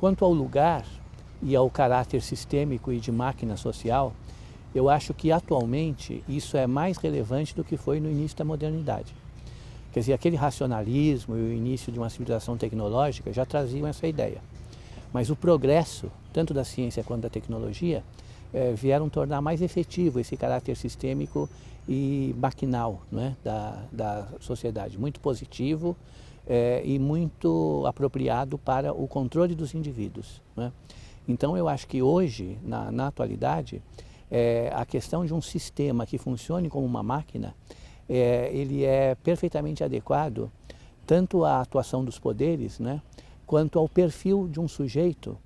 Quanto ao lugar e ao caráter sistêmico e de máquina social, eu acho que atualmente isso é mais relevante do que foi no início da modernidade. Quer dizer, aquele racionalismo e o início de uma civilização tecnológica já traziam essa ideia. Mas o progresso, tanto da ciência quanto da tecnologia, vieram tornar mais efetivo esse caráter sistêmico e maquinal, não é? da sociedade, muito positivo e muito apropriado para o controle dos indivíduos. Não é? Então eu acho que hoje, na atualidade, a questão de um sistema que funcione como uma máquina, ele é perfeitamente adequado tanto à atuação dos poderes, né, quanto ao perfil de um sujeito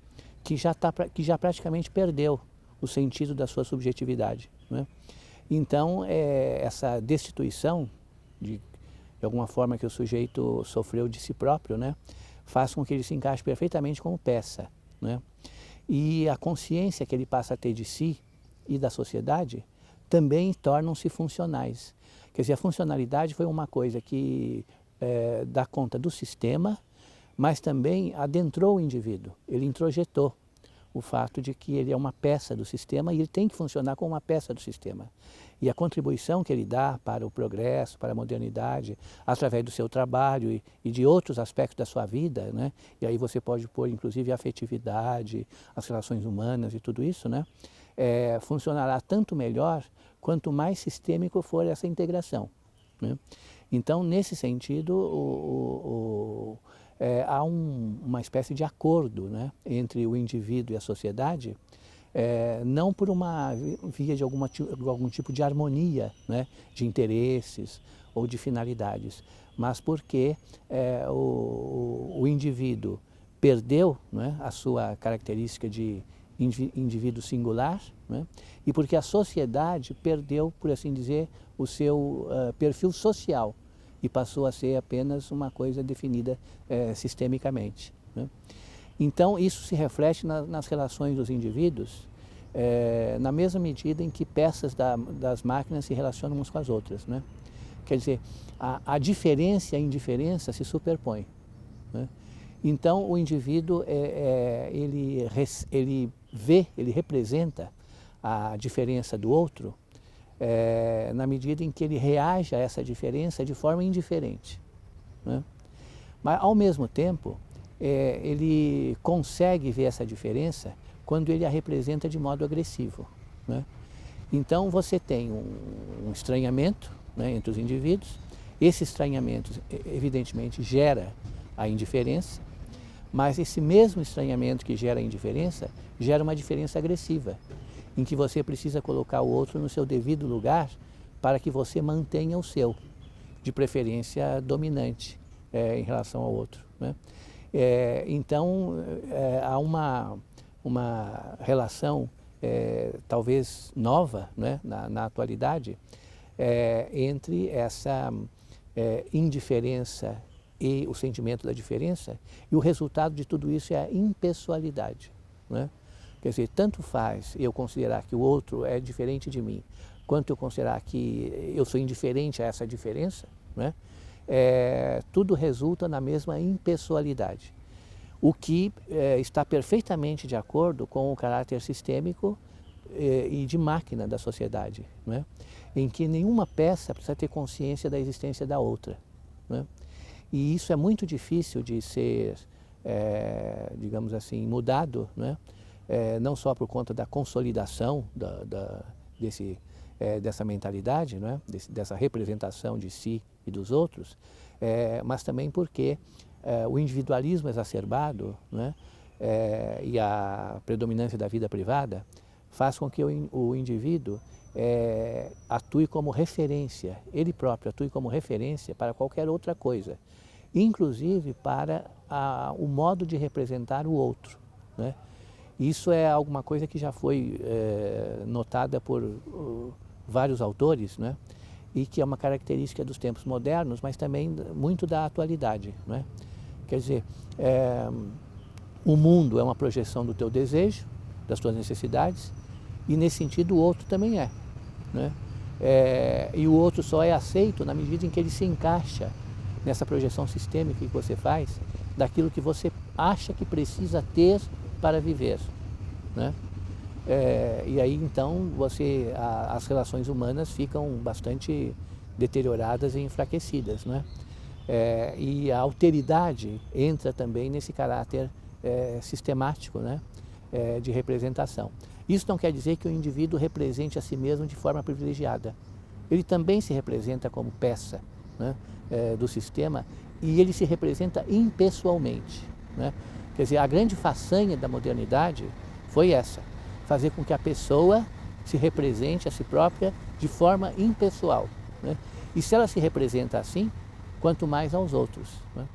que já praticamente perdeu o sentido da sua subjetividade. Né? Então, essa destituição, de alguma forma que o sujeito sofreu de si próprio, né, faz com que ele se encaixe perfeitamente como peça. Né? E a consciência que ele passa a ter de si e da sociedade também tornam-se funcionais. Quer dizer, a funcionalidade foi uma coisa que dá conta do sistema, mas também adentrou o indivíduo, ele introjetou o fato de que ele é uma peça do sistema e ele tem que funcionar como uma peça do sistema. E a contribuição que ele dá para o progresso, para a modernidade, através do seu trabalho e de outros aspectos da sua vida, né? E aí você pode pôr inclusive a afetividade, as relações humanas e tudo isso, né? Funcionará tanto melhor quanto mais sistêmico for essa integração. Né? Então, nesse sentido, há uma espécie de acordo, né, entre o indivíduo e a sociedade, não por uma via de algum tipo de harmonia, né, de interesses ou de finalidades, mas porque o indivíduo perdeu, né, a sua característica de indivíduo singular, né, e porque a sociedade perdeu, por assim dizer, o seu perfil social e passou a ser apenas uma coisa definida sistemicamente. Né? Então, isso se reflete nas relações dos indivíduos na mesma medida em que peças das máquinas se relacionam umas com as outras. Né? Quer dizer, a diferença e a indiferença se superpõem. Né? Então, o indivíduo, ele representa a diferença do outro na medida em que ele reage a essa diferença de forma indiferente. Né? Mas, ao mesmo tempo, ele consegue ver essa diferença quando ele a representa de modo agressivo. Né? Então, você tem um estranhamento, né, entre os indivíduos. Esse estranhamento, evidentemente, gera a indiferença, mas esse mesmo estranhamento que gera a indiferença, gera uma diferença agressiva, em que você precisa colocar o outro no seu devido lugar para que você mantenha o seu, de preferência dominante em relação ao outro. Né? Então, há uma relação talvez nova, né, na atualidade, entre essa indiferença e o sentimento da diferença, e o resultado de tudo isso é a impessoalidade. Né? Quer dizer, tanto faz eu considerar que o outro é diferente de mim, quanto eu considerar que eu sou indiferente a essa diferença, né? Tudo resulta na mesma impessoalidade, o que está perfeitamente de acordo com o caráter sistêmico e de máquina da sociedade, né? Em que nenhuma peça precisa ter consciência da existência da outra. Né? E isso é muito difícil de ser, digamos assim, mudado, né? Não só por conta da consolidação dessa mentalidade, né? Dessa representação de si e dos outros, mas também porque o individualismo exacerbado, né? E a predominância da vida privada faz com que o indivíduo atue como referência, ele próprio atue como referência para qualquer outra coisa, inclusive para o modo de representar o outro. Né? Isso é alguma coisa que já foi notada por vários autores, né? E que é uma característica dos tempos modernos, mas também muito da atualidade. Né? Quer dizer, o mundo é uma projeção do teu desejo, das tuas necessidades, e nesse sentido o outro também é. Né? E o outro só é aceito na medida em que ele se encaixa nessa projeção sistêmica que você faz daquilo que você acha que precisa ter para viver, né? E aí então as relações humanas ficam bastante deterioradas e enfraquecidas, né? E a alteridade entra também nesse caráter sistemático, né? De representação. Isso não quer dizer que o indivíduo represente a si mesmo de forma privilegiada. Ele também se representa como peça, né? Do sistema, e ele se representa impessoalmente, né? Quer dizer, a grande façanha da modernidade foi essa, fazer com que a pessoa se represente a si própria de forma impessoal, né? E se ela se representa assim, quanto mais aos outros, né?